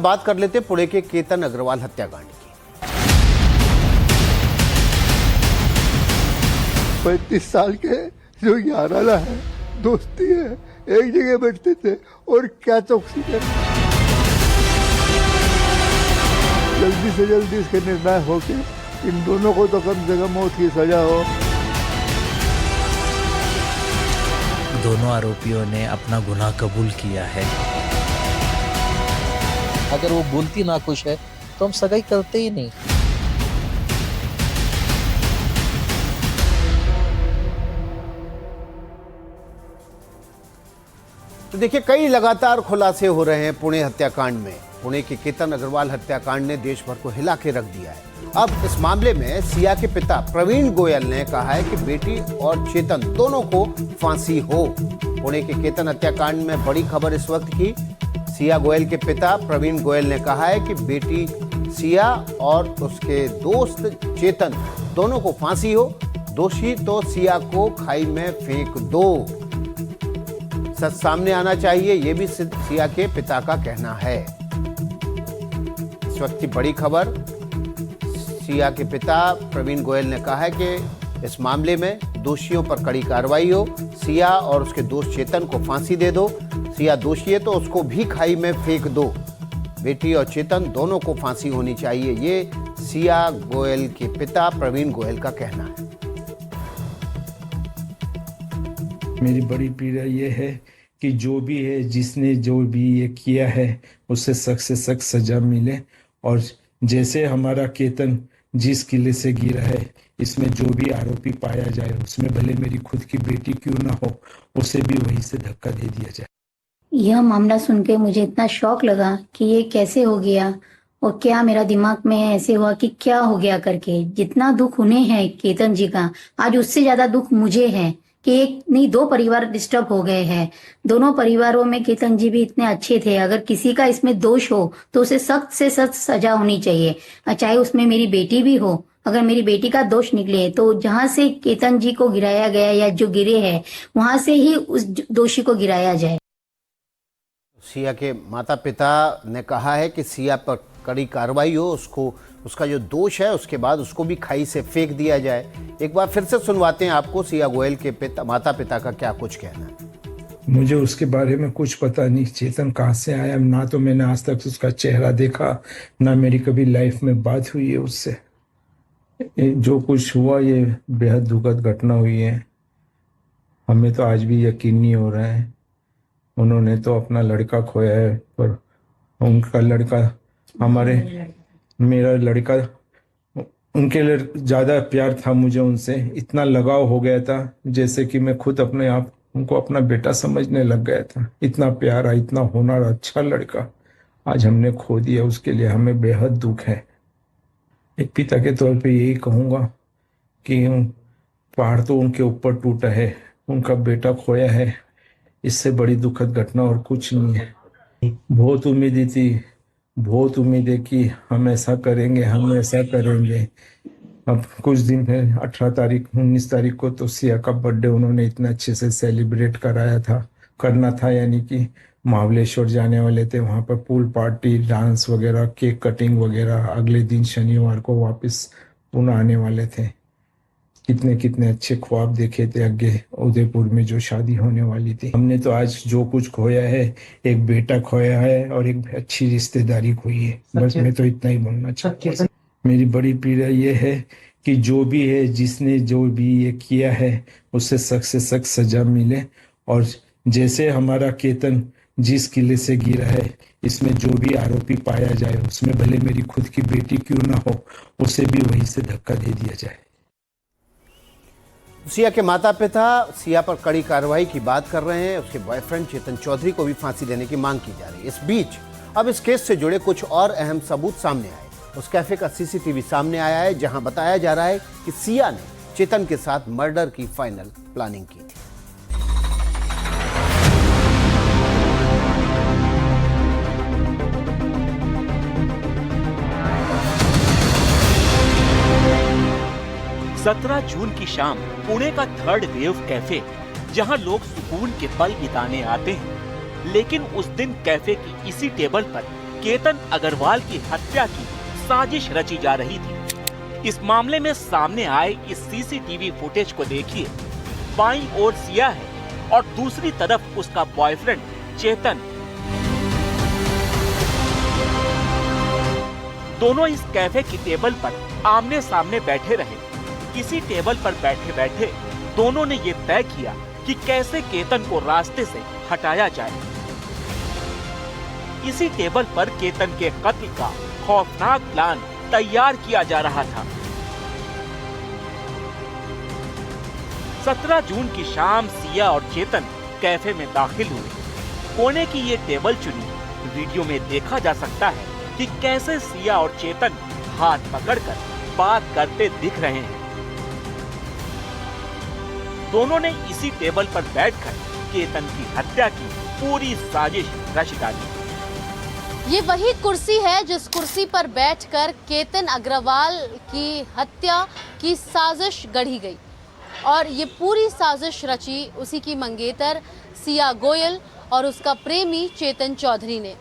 बात कर लेते पुणे के केतन अग्रवाल हत्याकांड की। 35 साल के जो याराना है, दोस्ती है, एक जगह बैठते थे और क्या चौकसी है। जल्दी से जल्दी इसके निर्णय हो के इन दोनों को तो कम से कम मौत की सजा हो। दोनों आरोपियों ने अपना गुनाह कबूल किया है। अगर वो बोलती ना खुश है तो हम सगाई करते ही नहीं। तो देखिए, कई लगातार खुलासे हो रहे हैं पुणे हत्याकांड में। पुणे के केतन अग्रवाल हत्याकांड ने देश भर को हिला के रख दिया है। अब इस मामले में सिया के पिता प्रवीण गोयल ने कहा है कि बेटी और चेतन दोनों को फांसी हो। पुणे के केतन हत्याकांड में बड़ी खबर इस वक्त की। सिया गोयल के पिता प्रवीण गोयल ने कहा है कि बेटी सिया और उसके दोस्त चेतन दोनों को फांसी हो। दोषी तो सिया को खाई में फेंक दो। सच सामने आना चाहिए, ये भी सिया के पिता का कहना है। इस वक्त की बड़ी खबर, सिया के पिता प्रवीण गोयल ने कहा है कि इस मामले में दोषियों पर कड़ी कार्रवाई हो। सिया और उसके दोस्त चेतन को फांसी दे दो। सिया दोषी है तो उसको भी खाई में फेंक दो। बेटी और चेतन दोनों को फांसी होनी चाहिए, ये सिया गोयल के पिता प्रवीण गोयल का कहना है। मेरी बड़ी पीड़ा ये है कि जो भी है, जिसने जो भी ये किया है, उससे सख्त से सख्त सजा मिले। और जैसे हमारा केतन जिस किले से गिरा है, इसमें जो भी आरोपी पाया जाए, उसमें भले मेरी खुद की बेटी क्यों ना हो, उसे भी वहीं से धक्का दे दिया जाए। यह मामला सुन के मुझे इतना शौक लगा कि ये कैसे हो गया और क्या मेरा दिमाग में ऐसे हुआ कि क्या हो गया करके। जितना दुख उन्हें है केतन जी का, आज उससे ज्यादा दुख मुझे है कि एक नहीं दो परिवार डिस्टर्ब हो गए हैं। दोनों परिवारों में केतन जी भी इतने अच्छे थे। अगर किसी का इसमें दोष हो तो उसे सख्त से सख्त सजा होनी चाहिए, चाहे उसमें मेरी बेटी भी हो। अगर मेरी बेटी का दोष निकले तो जहां से केतन जी को गिराया गया या जो गिरे हैं, वहां से ही उस दोषी को गिराया जाए। सिया के माता पिता ने कहा है कि सिया पर कड़ी कार्रवाई हो, उसका जो दोष है उसके बाद उसको भी खाई से फेंक दिया जाए। एक बार फिर से सुनवाते हैं आपको सिया गोयल के माता पिता का क्या कुछ कहना है। मुझे उसके बारे में कुछ पता नहीं, चेतन कहाँ से आया, ना तो मैंने आज तक उसका चेहरा देखा, ना मेरी कभी लाइफ में बात हुई है उससे। जो कुछ हुआ ये बेहद दुखद घटना हुई है। हमें तो आज भी यकीन नहीं हो रहा है। उन्होंने तो अपना लड़का खोया है, पर उनका लड़का मेरा लड़का, उनके लिए ज़्यादा प्यार था मुझे उनसे। इतना लगाव हो गया था जैसे कि मैं खुद अपने आप उनको अपना बेटा समझने लग गया था। इतना प्यारा, इतना होनहार, अच्छा लड़का आज हमने खो दिया। उसके लिए हमें बेहद दुख है। एक पिता के तौर पे यही कहूँगा कि पहाड़ तो उनके ऊपर टूटा है, उनका बेटा खोया है, इससे बड़ी दुखद घटना और कुछ नहीं है। बहुत उम्मीदें थी, बहुत उम्मीद है कि हम ऐसा करेंगे, हम ऐसा करेंगे। अब कुछ दिन है, 18 तारीख 19 तारीख को तो सिया का बर्थडे उन्होंने इतने अच्छे से सेलिब्रेट करना था, यानी कि महाबलेश्वर जाने वाले थे। वहाँ पर पूल पार्टी, डांस वगैरह, केक कटिंग वगैरह। अगले दिन शनिवार को वापस पुणे आने वाले थे। कितने अच्छे ख्वाब देखे थे आगे उदयपुर में जो शादी होने वाली थी। हमने तो आज जो कुछ खोया है, एक बेटा खोया है और एक अच्छी रिश्तेदारी खोई है। बस मैं तो इतना ही बोलना चाहता हूँ। मेरी बड़ी पीड़ा ये है कि जो भी है, जिसने जो भी ये किया है, उससे सख्त से सख्त सजा मिले। और जैसे हमारा केतन जिस किले से गिरा है, इसमें जो भी आरोपी पाया जाए, उसमें भले मेरी खुद की बेटी क्यों ना हो, उसे भी वहीं से धक्का दे दिया जाए। सिया के माता पिता सिया पर कड़ी कार्रवाई की बात कर रहे हैं। उसके बॉयफ्रेंड चेतन चौधरी को भी फांसी देने की मांग की जा रही है। इस बीच अब इस केस से जुड़े कुछ और अहम सबूत सामने आए। उस कैफे का सीसीटीवी सामने आया है जहां बताया जा रहा है कि सिया ने चेतन के साथ मर्डर की फाइनल प्लानिंग की थी। सत्रह जून की शाम पुणे का थर्ड वेव कैफे, जहां लोग सुकून के पल बिताने आते हैं। लेकिन उस दिन कैफे की इसी टेबल पर केतन अग्रवाल की हत्या की साजिश रची जा रही थी। इस मामले में सामने आए इस सीसीटीवी फुटेज को देखिए। बाईं ओर सिया है और दूसरी तरफ उसका बॉयफ्रेंड चेतन। दोनों इस कैफे की टेबल पर आमने सामने बैठे रहे। इसी टेबल पर बैठे बैठे दोनों ने ये तय किया कि कैसे केतन को रास्ते से हटाया जाए। इसी टेबल पर केतन के कत्ल का खौफनाक प्लान तैयार किया जा रहा था। 17 जून की शाम सिया और चेतन कैफे में दाखिल हुए। कोने की ये टेबल चुनी। वीडियो में देखा जा सकता है कि कैसे सिया और चेतन हाथ पकड़कर बात करते दिख रहे हैं। दोनों ने इसी टेबल पर बैठकर केतन की हत्या की पूरी साजिश रच डाली। ये वही कुर्सी है जिस कुर्सी पर बैठकर केतन अग्रवाल की हत्या की साजिश गढ़ी गई और ये पूरी साजिश रची उसी की मंगेतर सिया गोयल और उसका प्रेमी चेतन चौधरी ने।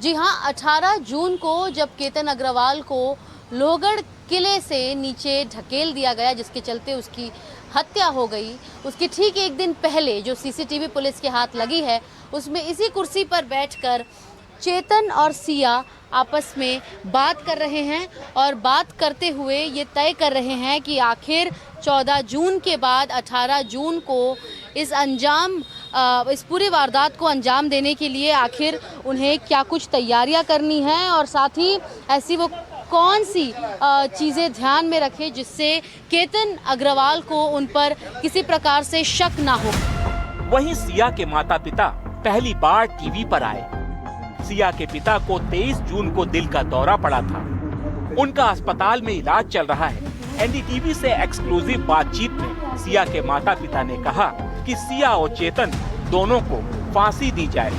जी हाँ, 18 जून को जब केतन अग्रवाल को लोहगढ़ किले से नीचे ढकेल दिया गया, जिसके चलते उसकी हत्या हो गई, उसके ठीक एक दिन पहले जो सीसीटीवी पुलिस के हाथ लगी है, उसमें इसी कुर्सी पर बैठकर चेतन और सिया आपस में बात कर रहे हैं और बात करते हुए ये तय कर रहे हैं कि आखिर 14 जून के बाद 18 जून को इस पूरी वारदात को अंजाम देने के लिए आखिर उन्हें क्या कुछ तैयारियां करनी है और साथ ही ऐसी वो कौन सी चीज़ें ध्यान में रखें जिससे केतन अग्रवाल को उन पर किसी प्रकार से शक ना हो। वहीं सिया के माता पिता पहली बार टीवी पर आए। सिया के पिता को 23 जून को दिल का दौरा पड़ा था। उनका अस्पताल में इलाज चल रहा है। एनडीटीवी से एक्सक्लूसिव बातचीत में सिया के माता पिता ने कहा कि सिया और चेतन दोनों को फांसी दी जाए।